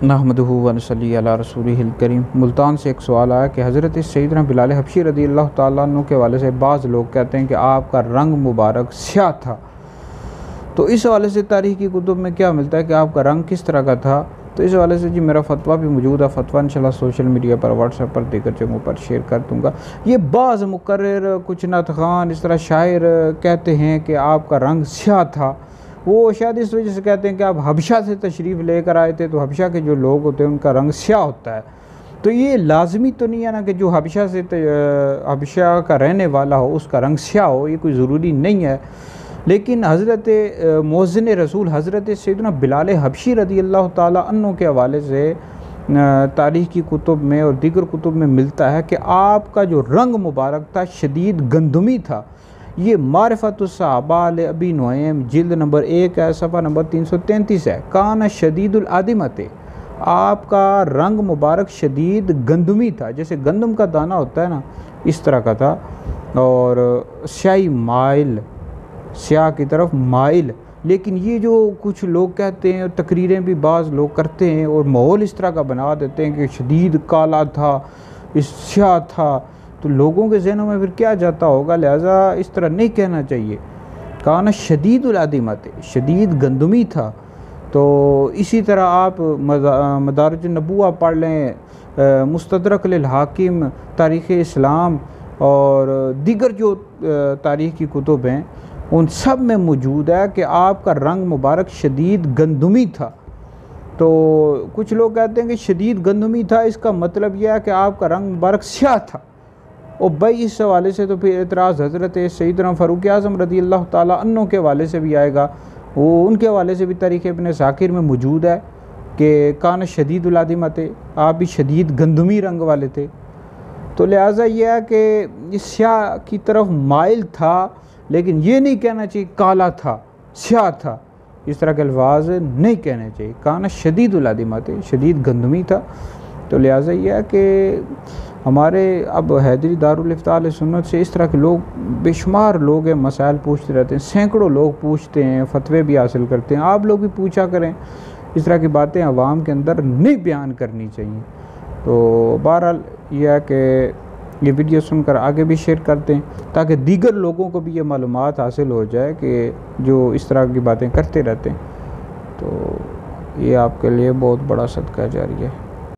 नहमदुहु व नसल्ली अला रसूलिहिल करीम। मुल्तान से एक सवाल आया कि हज़रत सैयदना बिलाल हबशी रज़ी अल्लाह ताला अन्हु के हवाले से बाज़ लोग कहते हैं कि आपका रंग मुबारक स्याह था, तो इस हवाले से तारीख़ की कुतुब में क्या मिलता है कि आपका रंग किस तरह का था? तो इस हवाले से जी मेरा फतवा भी मौजूद है। फतवा इंशाल्लाह सोशल मीडिया पर, व्हाट्सएप पर, दीगर जगहों पर शेयर कर दूँगा। ये बाज़ मुकर्रिर, कुछ नात ख़ान, इस तरह शायर कहते हैं कि आपका रंग स्याह था। वो शायद इस वजह से कहते हैं कि आप हबशा से तशरीफ़ लेकर आए थे, तो हबशा के जो लोग होते हैं उनका रंग स्याह होता है। तो ये लाजमी तो नहीं है ना कि जो हबशा का रहने वाला हो उसका रंग स्याह हो, ये कोई ज़रूरी नहीं है। लेकिन हज़रत मुअज़्ज़िन रसूल हज़रत सैयदना बिलाल हबशी रज़ी अल्लाह ताला अन्हु के हवाले से तारीख़ की कुतुब में और दीगर कुतुब में मिलता है कि आपका जो रंग मुबारक था शदीद गंदमी था। ये मारिफतुस सहाबा अबी नुअयम जिल्द नंबर 1 है, सफ़ा नंबर 333 है। कान शदीदुल आदिमते, आपका रंग मुबारक शदीद गंदमी था, जैसे गंदम का दाना होता है ना, इस तरह का था। और स्याही माइल, स्याह की तरफ माइल। लेकिन ये जो कुछ लोग कहते हैं, तकरीरें भी बाज़ लोग करते हैं और माहौल इस तरह का बना देते हैं कि शदीद काला था, इस स्याह था, तो लोगों के जहनों में फिर क्या जाता होगा। लिहाजा इस तरह नहीं कहना चाहिए। काना शदीदुल आदिमत, शदीद गंदमी था। तो इसी तरह आप मदारिज नबुव्वा पढ़ लें, मुस्तदरक लिल हाकिम, तारीख़ इस्लाम और दीगर जो तारीख़ की कुतुब हैं उन सब में मौजूद है कि आपका रंग मुबारक शदीद गंदमी था। तो कुछ लोग कहते हैं कि शदीद गंदमी था, इसका मतलब यह है कि आपका रंग मुबारक स्याह था। और भाई इस हवाले से तो फिर एतराज़ हज़रत सैयदना फ़ारूक आज़म रज़ी अल्लाह ताला अन्हु के हवाले से भी आएगा। वो उनके हवाले से भी तारीख़ इब्न साकिर में मौजूद है कि कान शदीदुल आदिमते, आप भी शदीद गंदमी रंग वाले थे। तो लिहाजा यह है कि स्याह की तरफ माइल था, लेकिन ये नहीं कहना चाहिए काला था, स्याह था, इस तरह के अल्फाज नहीं कहने चाहिए। कान शदीदुल आदिमते, शदीद गंदमी था। तो लिहाजा यह है कि हमारे अब हैदरी दारुल इफ्ता अहले सुन्नत से इस तरह के लोग बेशुमार लोग हैं, मसाइल पूछते रहते हैं, सैकड़ों लोग पूछते हैं, फतवे भी हासिल करते हैं। आप लोग भी पूछा करें, इस तरह की बातें अवाम के अंदर नहीं बयान करनी चाहिए। तो बहरहाल यह है कि ये वीडियो सुनकर आगे भी शेयर करते हैं ताकि दीगर लोगों को भी ये मालूमात हासिल हो जाए कि जो इस तरह की बातें करते रहते हैं। तो ये आपके लिए बहुत बड़ा सदका जारी है।